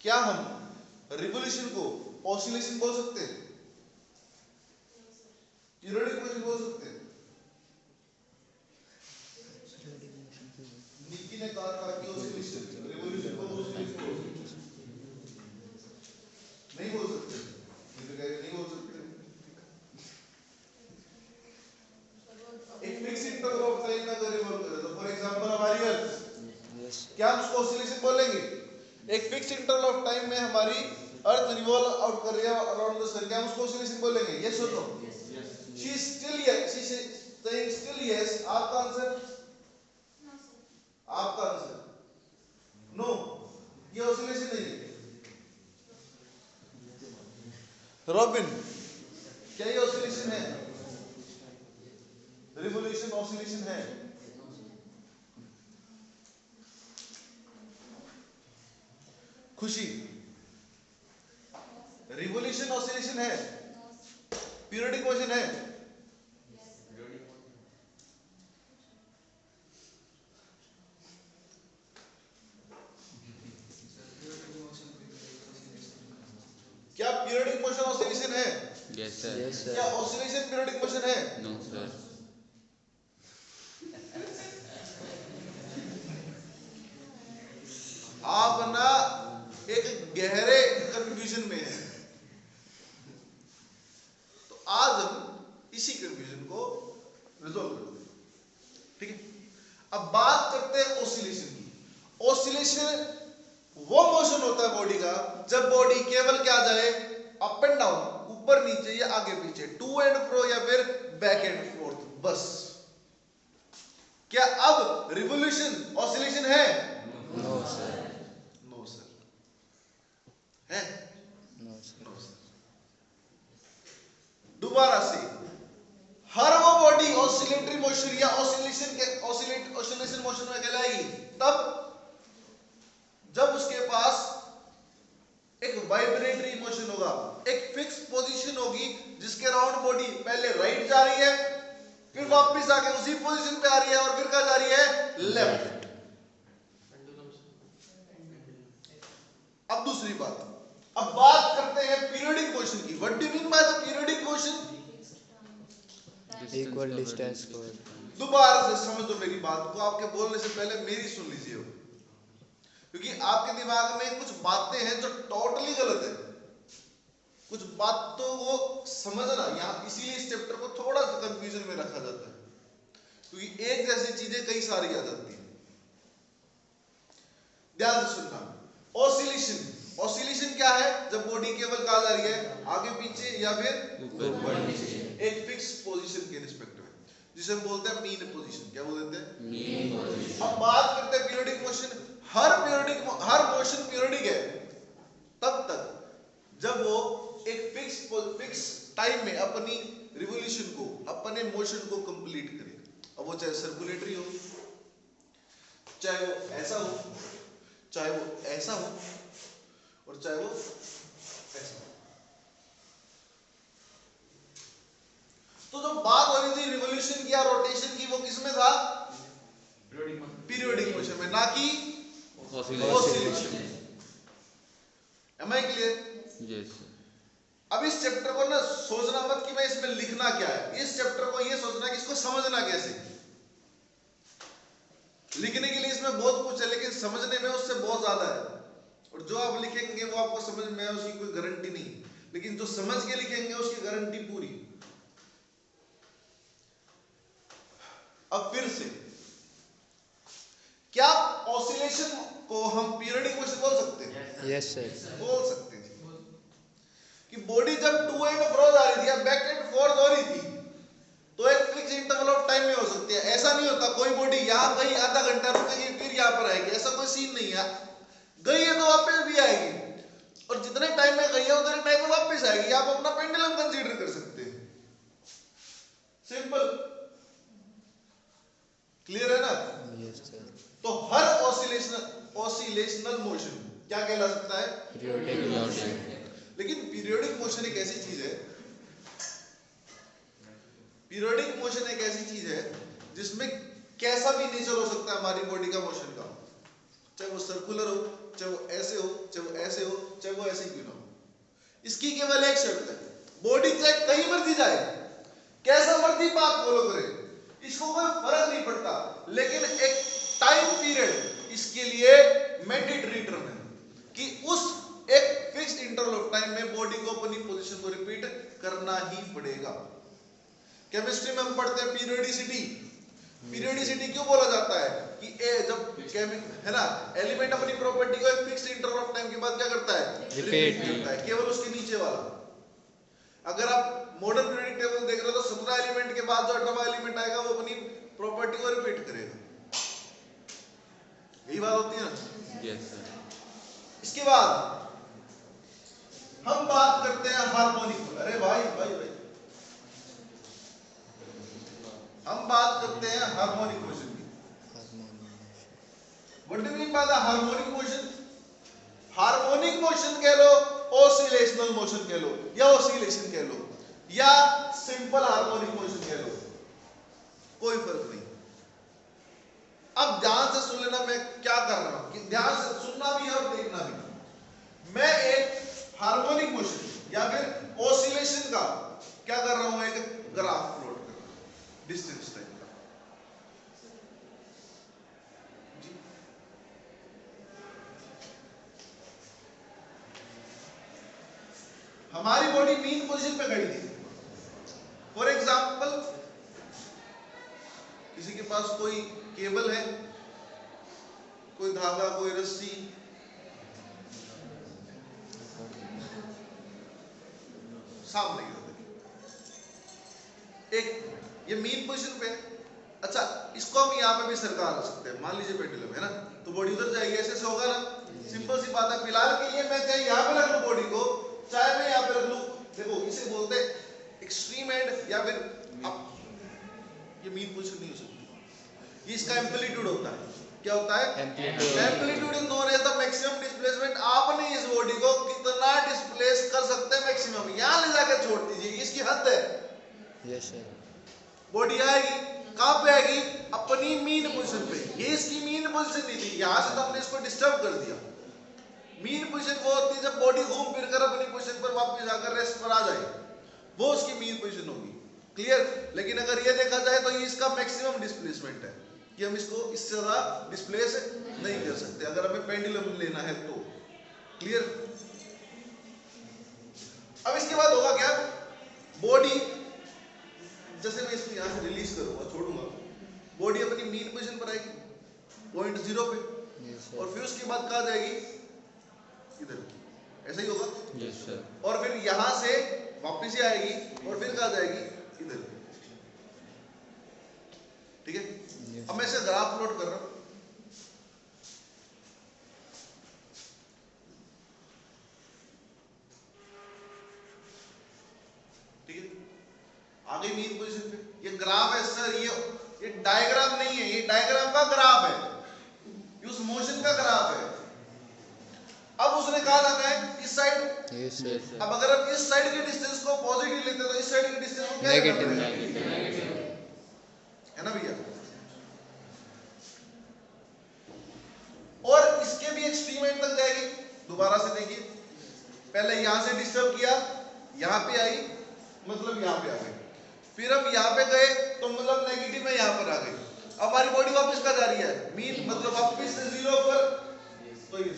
क्या हम रिवोल्यूशन को ऑसिलेशन बोल सकते हैं? पीरियोडिक मोशन बोल सकते हैं? निक्की ने कहा था कि ऑसिलेशन, रिवोल्यूशन को ऑसिलेशन बोल सकते नहीं बोल सकते, नहीं बोल सकते। एक फिक्स इंटरवल ऑफ टाइम में अगर रिवॉल्व करे तो फॉर एग्जांपल हमारी अर्थ, क्या हम उसको ऑसिलेशन बोलेंगे? एक फिक्स इंटरवल ऑफ टाइम में हमारी अर्थ रिवॉल्व आउट कर रही है अराउंड द सन, क्या हम उसको ऑसिलेशन बोलेंगे? यस और no? She is still yes, she is saying still yes. आपका आंसर? आपका आंसर नो, ये ऑसिलेशन नहीं है। रॉबिन, क्या ये ऑसिलेशन है? रिवोल्यूशन ऑसिलेशन है? खुशी, रिवोल्यूशन ऑसिलेशन है? पीरियोडिक मोशन है? क्या पीरियोडिक मोशन ऑसिलेशन है? Yes sir. क्या ऑसिलेशन पीरियोडिक मोशन है? No sir. आप ना एक गहरे कंफ्यूजन में है, तो आज हम इसी कंफ्यूजन को रिजॉल्व करते हैं, ठीक है? अब बात करते हैं ऑसिलेशन की। ऑसिलेशन वो मोशन होता है बॉडी का जब बॉडी केवल क्या जाए, अप एंड डाउन, ऊपर नीचे या आगे पीछे, टू एंड फ्रो या फिर बैक एंड फोर्थ, बस। क्या अब रिवोल्यूशन ऑसिलेशन है? No sir. No sir. है? No sir. No sir. दोबारा से, हर वो बॉडी ऑसिलेटरी मोशन या ऑसिलेशन मोशन में कहलाएगी तब जब उसके पास एक वाइब्रेटरी मोशन होगा, एक फिक्स पोजीशन होगी जिसके अराउंड बॉडी पहले राइट जा रही है, फिर वापस आके उसी पोजीशन पे आ रही है और फिर कहां जा रही है? लेफ्ट। अब दूसरी बात, अब बात करते हैं पीरियोडिक मोशन की। What do mean by the periodic motion? Equal distance को। दोबारा से समझ दो मेरी बात को, आपके बोलने से पहले मेरी सुन लीजिए, क्योंकि आपके दिमाग में कुछ बातें हैं जो टोटली गलत है। कुछ बातों को समझना, यहाँ इसीलिए इस चैप्टर को थोड़ा सा कंफ्यूजन में रखा जाता है, क्योंकि एक जैसी चीजें कई सारी आ जाती हैं। ध्यान से सुनना। ऑसिलेशन, ऑसिलेशन क्या है? जब बॉडी केवल कहां जा रही है, आगे पीछे या फिर ऊपर नीचे, एक फिक्स पोजीशन के रिस्पेक्ट में, जिसे हम बोलते हैं मीन पोजीशन। क्या बोल देते हैं? Mean position. अब बात करते हैं पीरियोडिक मोशन। हर मोशन पीरियोडिक है तब तक जब वो एक फिक्स टाइम में अपनी रिवोल्यूशन को, अपने मोशन को कंप्लीट करे। अब वो चाहे सर्कुलेटरी हो, चाहे वो ऐसा हो, चाहे वो ऐसा हो, और चाहे वो ऐसा हो। तो जो बात हो रही थी रिवोल्यूशन की या रोटेशन की, वो किसमें था? पीरियोडिक मोशन में, ना कि oscillation. Am I clear? Yes. अब इस चैप्टर को ना सोचना मत कि मैं इसमें लिखना क्या है, इस चैप्टर को ये सोचना कि इसको समझना कैसे। लिखने के लिए इसमें बहुत कुछ है, लेकिन समझने में उससे बहुत ज्यादा है, और जो आप लिखेंगे वो आपको समझ में आए उसकी कोई गारंटी नहीं, लेकिन जो समझ के लिखेंगे उसकी गारंटी पूरी। अब फिर से, क्या ऑसिलेशन को हम पीरियोडिक मोशन बोल सकते हैं? Yes sir. बोल सकते हैं कि बॉडी जब टू एंड फ्रो जा रही थी या बैक एंड फोर्थ हो रही थी, तो एक फिक्स इंटरवल ऑफ टाइम में हो सकती है। ऐसा नहीं होता कोई बॉडी यहां गई, आधा घंटा रुकेगी, फिर यहां पर आएगी, ऐसा कोई सीन नहीं है। गई है तो वापस भी आएगी, और जितने टाइम में गई है उतने टाइम में वापस आएगी। आप अपना पेंडुलम कंसीडर कर सकते हैं। सिंपल, क्लियर है ना? Yes sir. तो हर ऑसिलेशनल मोशन क्या कहला सकता है? Periodic motion. लेकिन पीरियोडिक मोशन एक ऐसी चीज है, पीरियोडिक मोशन एक ऐसी चीज है जिसमें कैसा भी नेचर हो सकता है हमारी बॉडी का मोशन का, चाहे वो सर्कुलर हो, चाहे वो ऐसे हो, चाहे वो ऐसे हो, चाहे वो ऐसे क्यों ना हो। इसकी केवल एक शर्त है, बॉडी चाहे कहीं मर्जी जाए, कैसा मर्जी पाथ फॉलो करे, इसको कोई फर्क नहीं पड़ता, लेकिन एक टाइम पीरियड इसके लिए मैंडेटरी टर्म है कि उस एक फिक्स्ड इंटरवल ऑफ टाइम में बॉडी को अपनी पोजीशन को रिपीट करना ही पड़ेगा। केमिस्ट्री में हम पढ़ते हैं पीरियोडिसिटी। पीरियोडिसिटी क्यों बोला जाता है कि जब है ना, एलिमेंट अपनी प्रॉपर्टी को एक फिक्स्ड इंटरवल ऑफ टाइम के बाद क्या करता है, रिपीट करता है, केवल उसके नीचे वाला। अगर आप मॉडर्न पीरियोडिक टेबल देख रहे हो तो 17 एलिमेंट के बाद जो 18वां एलिमेंट आएगा वो अपनी प्रॉपर्टी को रिपीट करेगा। यही बात होती है ना। Yes sir. इसके बाद हम बात करते हैं हार्मोनिक। अरे भाई भाई भाई, हम बात करते हैं हार्मोनिक मोशन की। What do mean by the harmonic motion? Harmonic motion कह लो, ऑसिलेशनल मोशन कह लो, या ऑसिलेशन कह लो, या सिंपल हार्मोनिक मोशन कह लो, कोई फर्क नहीं। अब ध्यान से सुन लेना मैं क्या कर रहा हूं, कि ध्यान से सुनना भी है और देखना भी। मैं एक हार्मोनिक मोशन या फिर ऑसिलेशन का क्या कर रहा हूं, एक ग्राफ प्लॉट कर रहा हूं, डिस्टेंस टाइप का। हमारी बॉडी मीन पोजीशन पे खड़ी थी। फॉर एग्जाम्पल किसी के पास कोई केबल है, कोई धागा, कोई रस्सी, सामने एक ये मीन पोजीशन पे। अच्छा, इसको हम यहाँ पे भी सरका सकते हैं। मान लीजिए पेंडुलम है ना, तो बॉडी उधर जाएगी, ऐसे होगा ना, सिंपल सी बात है। फिलहाल के लिए मैं चाहे यहाँ पे रख लूं बॉडी को, चाहे मैं यहाँ पे रख लूं। देखो इसे बोलते हैं एक्सट्रीम एंड, या फिर ये मीन पोजीशन नहीं हो सकती, ये इसका एम्पलीट्यूड होता है। क्या होता है? Amplitude is known as the maximum displacement. आपने इस बॉडी को कितना डिस्प्लेस कर सकते हैं मैक्सिमम, यहां ले जाकर छोड़ दीजिए, इसकी हद है। Yes sir. बॉडी आएगी कहां पे आएगी? अपनी मीन पोजीशन पे। ये इसकी मीन पोजीशन नहीं थी, यहां से तो हमने इसको डिस्टर्ब कर दिया। मीन पोजीशन वो होती है जब बॉडी घूम फिर कर अपनी पोजीशन पर वापस आकर रेस्ट पर आ जाए, वो उसकी मीन पोजीशन होगी। क्लियर? लेकिन अगर ये देखा जाए तो ये इसका मैक्सिमम डिस्प्लेसमेंट है, कि हम इसको इससे ज्यादा डिस्प्लेस नहीं कर सकते अगर हमें पेंडुलम लेना है तो। क्लियर? अब इसके बाद होगा क्या? बॉडी जैसे मैं इसको यहां से रिलीज करूंगा, छोड़ूंगा, बॉडी अपनी मीन पोजीशन पर आएगी, पॉइंट 0 पे। और फिर उसके बाद कहां जाएगी? इधर। ऐसा ही होगा? Yes sir. और फिर यहां से वापस ही आएगी और फिर कहां जाएगी? इधर। ठीक है? अब मैं इसे ग्राफ प्लॉट कर रहा हूं। ठीक है? आगे मीन पोजीशन पे ये ग्राफ है सर, ये डायग्राम नहीं है, ये डायग्राम का ग्राफ है, ये उस मोशन का ग्राफ है। अब उसने कहा जाता है इस साइड। Yes sir. अब अगर हम इस साइड के डिस्टेंस को पॉजिटिव लेते हैं तो इस साइड के डिस्टेंस को क्या नेगेटिव है ना भैया? और इसके भी एक्सट्रीम एंड तक जाएगी। दोबारा से देखिए, पहले यहां से डिस्टर्ब किया, यहां पे आई, मतलब यहां पे आ गई, फिर हम यहां पे गए तो मतलब नेगेटिव में यहां पर आ गई। अब हमारी बॉडी वापस कहां जा रही है? मीन, मतलब वापस से 0 पर। तो ये